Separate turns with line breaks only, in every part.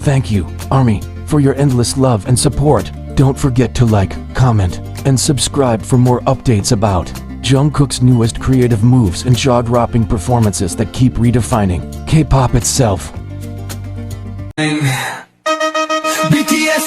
Thank you, ARMY, for your endless love and support. Don't forget to like, comment, and subscribe for more updates about Jungkook's newest creative moves and jaw-dropping performances that keep redefining K-pop itself.
BTS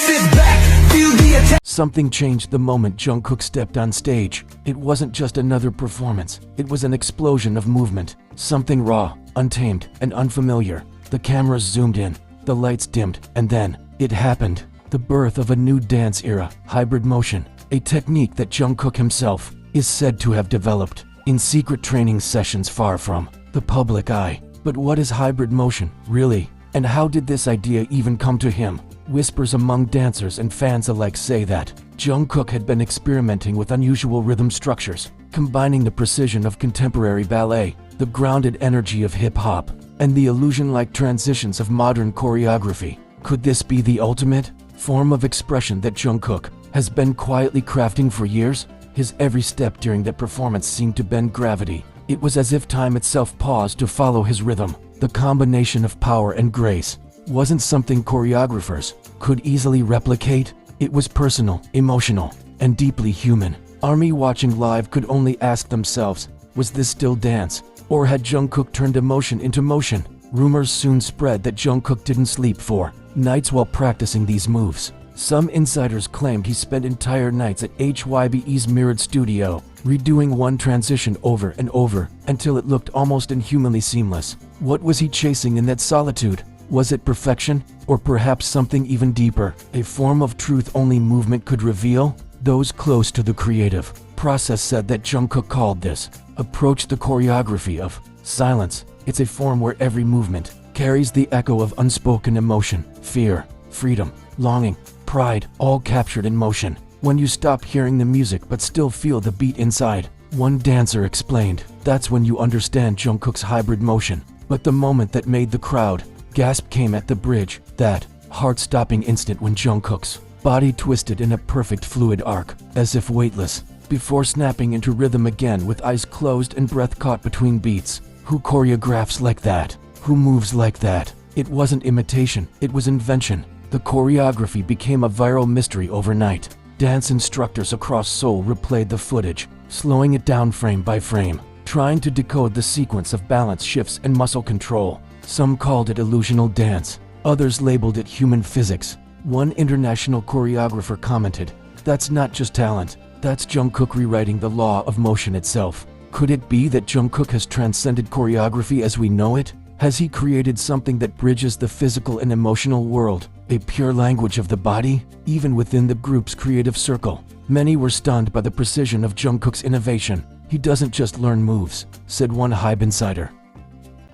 is back, feel the attack.
Something changed the moment Jungkook stepped on stage. It wasn't just another performance, it was an explosion of movement. Something raw, untamed, and unfamiliar. The cameras zoomed in, the lights dimmed, and then, it happened. The birth of a new dance era, hybrid motion, a technique that Jungkook himself is said to have developed in secret training sessions far from the public eye. But what is hybrid motion, really? And how did this idea even come to him? Whispers among dancers and fans alike say that Jungkook had been experimenting with unusual rhythm structures, combining the precision of contemporary ballet, the grounded energy of hip-hop, and the illusion-like transitions of modern choreography. Could this be the ultimate form of expression that Jungkook has been quietly crafting for years? His every step during that performance seemed to bend gravity. It was as if time itself paused to follow his rhythm. The combination of power and grace wasn't something choreographers could easily replicate. It was personal, emotional, and deeply human. ARMY watching live could only ask themselves, was this still dance? Or had Jungkook turned emotion into motion? Rumors soon spread that Jungkook didn't sleep for nights while practicing these moves. Some insiders claimed he spent entire nights at Hybt's mirrored studio, redoing one transition over and over until it looked almost inhumanly seamless. What was he chasing in that solitude? Was it perfection, or perhaps something even deeper, a form of truth only movement could reveal? Those close to the creative process said that Jungkook called this approach the choreography of silence. It's a form where every movement carries the echo of unspoken emotion, fear, freedom, longing, pride, all captured in motion. When you stop hearing the music but still feel the beat inside, one dancer explained, that's when you understand Jungkook's hybrid motion. But the moment that made the crowd gasp came at the bridge, that heart-stopping instant when Jungkook's body twisted in a perfect fluid arc, as if weightless, before snapping into rhythm again with eyes closed and breath caught between beats. Who choreographs like that? Who moves like that? It wasn't imitation, it was invention. The choreography became a viral mystery overnight. Dance instructors across Seoul replayed the footage, slowing it down frame by frame, trying to decode the sequence of balance shifts and muscle control. Some called it illusional dance, others labeled it human physics. One international choreographer commented, that's not just talent, that's Jungkook rewriting the law of motion itself. Could it be that Jungkook has transcended choreography as we know it? Has he created something that bridges the physical and emotional world, a pure language of the body? Even within the group's creative circle, many were stunned by the precision of Jungkook's innovation. He doesn't just learn moves, said one Hybe insider.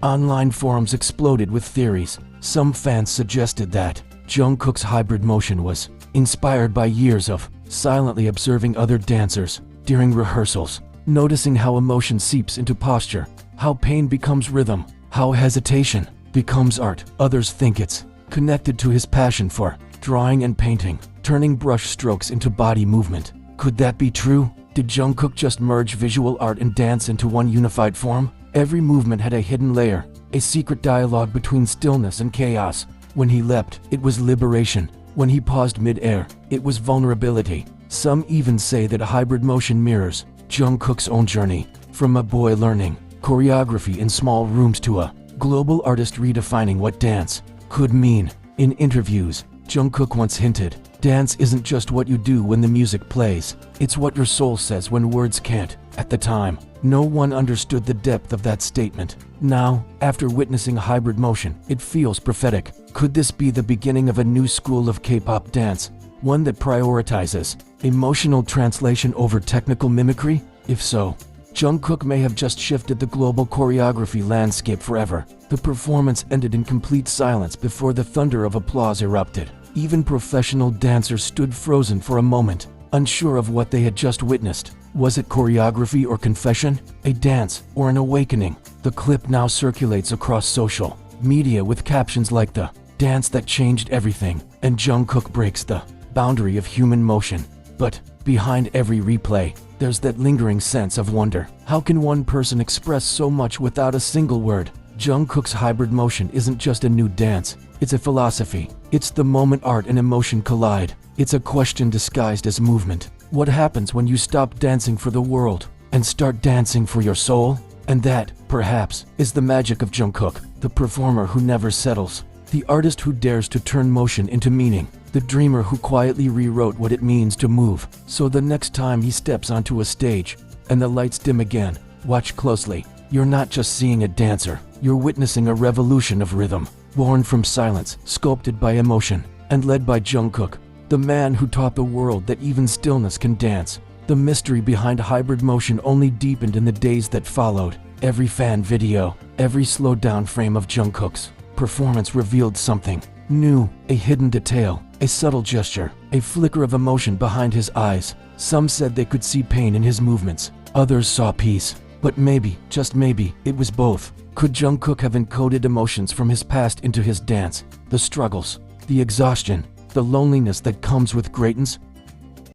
Online forums exploded with theories. Some fans suggested that Jungkook's hybrid motion was inspired by years of silently observing other dancers during rehearsals, noticing how emotion seeps into posture, how pain becomes rhythm, how hesitation becomes art. Others think it's connected to his passion for drawing and painting, turning brush strokes into body movement. Could that be true? Did Jungkook just merge visual art and dance into one unified form? Every movement had a hidden layer, a secret dialogue between stillness and chaos. When he leapt, it was liberation. When he paused mid-air, it was vulnerability. Some even say that hybrid motion mirrors Jungkook's own journey, from a boy learning choreography in small rooms to a global artist redefining what dance could mean. In interviews, Jungkook once hinted, dance isn't just what you do when the music plays, it's what your soul says when words can't. At the time, no one understood the depth of that statement. Now, after witnessing hybrid motion, it feels prophetic. Could this be the beginning of a new school of K-pop dance, one that prioritizes emotional translation over technical mimicry? If so, Jungkook may have just shifted the global choreography landscape forever. The performance ended in complete silence before the thunder of applause erupted. Even professional dancers stood frozen for a moment, unsure of what they had just witnessed. Was it choreography or confession? A dance or an awakening? The clip now circulates across social media with captions like the dance that changed everything, and Jungkook breaks the boundary of human motion. But behind every replay, there's that lingering sense of wonder. How can one person express so much without a single word? Jungkook's hybrid motion isn't just a new dance, It's a philosophy. It's the moment art and emotion collide. It's a question disguised as movement. What happens when you stop dancing for the world and start dancing for your soul? And that, perhaps, is the magic of Jungkook, the performer who never settles, the artist who dares to turn motion into meaning, the dreamer who quietly rewrote what it means to move. So the next time he steps onto a stage and the lights dim again, watch closely. You're not just seeing a dancer, you're witnessing a revolution of rhythm, born from silence, sculpted by emotion, and led by Jungkook, the man who taught the world that even stillness can dance. The mystery behind hybrid motion only deepened in the days that followed. Every fan video, every slowed down frame of Jungkook's performance revealed something new, a hidden detail, a subtle gesture, a flicker of emotion behind his eyes. Some said they could see pain in his movements, others saw peace. But maybe, just maybe, it was both. Could Jungkook have encoded emotions from his past into his dance? The struggles, the exhaustion, the loneliness that comes with greatness?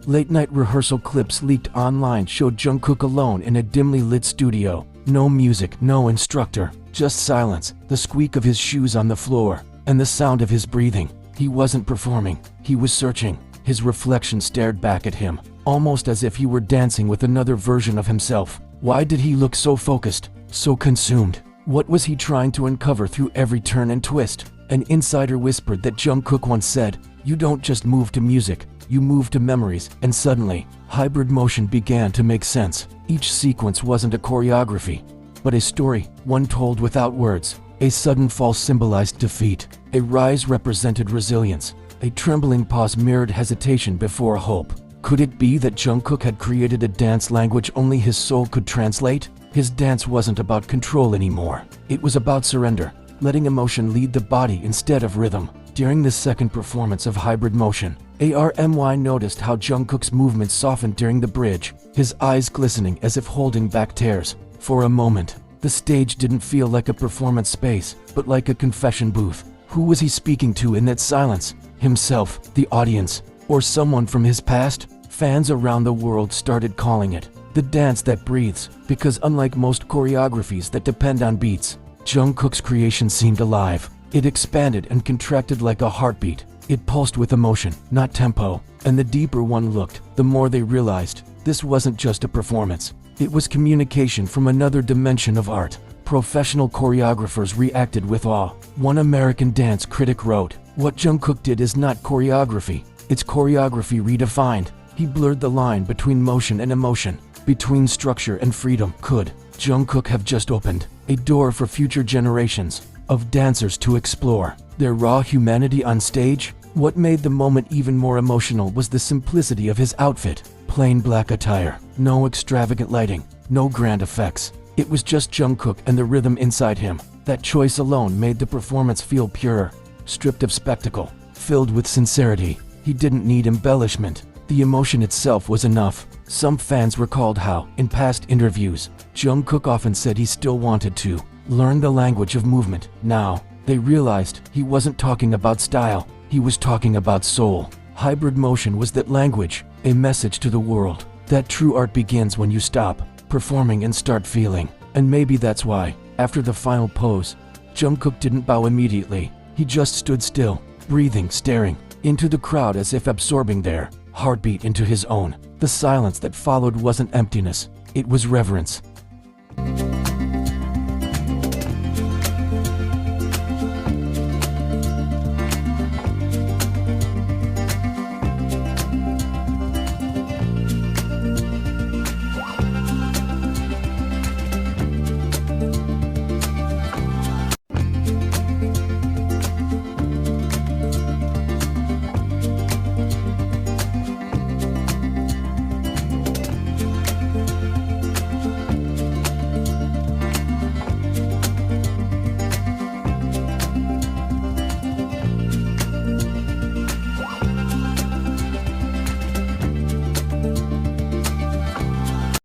Late-night rehearsal clips leaked online showed Jungkook alone in a dimly lit studio. No music, no instructor, just silence, the squeak of his shoes on the floor, and the sound of his breathing. He wasn't performing, he was searching. His reflection stared back at him, almost as if he were dancing with another version of himself. Why did he look so focused, so consumed? What was he trying to uncover through every turn and twist? An insider whispered that Jungkook once said, "You don't just move to music, you move to memories." And suddenly, hybrid motion began to make sense. Each sequence wasn't a choreography, but a story, one told without words. A sudden fall symbolized defeat. A rise represented resilience. A trembling pause mirrored hesitation before hope. Could it be that Jungkook had created a dance language only his soul could translate? His dance wasn't about control anymore. It was about surrender, letting emotion lead the body instead of rhythm. During the second performance of hybrid motion, ARMY noticed how Jungkook's movements softened during the bridge, his eyes glistening as if holding back tears. For a moment, the stage didn't feel like a performance space, but like a confession booth. Who was he speaking to in that silence? Himself, the audience, or someone from his past? Fans around the world started calling it the dance that breathes, because unlike most choreographies that depend on beats, Jungkook's creation seemed alive. It expanded and contracted like a heartbeat. It pulsed with emotion, not tempo. And the deeper one looked, the more they realized this wasn't just a performance. It was communication from another dimension of art. Professional choreographers reacted with awe. One American dance critic wrote, "What Jungkook did is not choreography, it's choreography redefined." He blurred the line between motion and emotion, between structure and freedom. Could Jungkook have just opened a door for future generations of dancers to explore their raw humanity on stage? What made the moment even more emotional was the simplicity of his outfit. Plain black attire, no extravagant lighting, no grand effects. It was just Jungkook and the rhythm inside him. That choice alone made the performance feel pure, stripped of spectacle, filled with sincerity. He didn't need embellishment. The emotion itself was enough. Some fans recalled how, in past interviews, Jungkook often said he still wanted to learn the language of movement. Now, they realized he wasn't talking about style, he was talking about soul. Hybrid motion was that language, a message to the world, that true art begins when you stop performing and start feeling. And maybe that's why, after the final pose, Jungkook didn't bow immediately. He just stood still, breathing, staring into the crowd as if absorbing their heartbeat into his own. The silence that followed wasn't emptiness, it was reverence.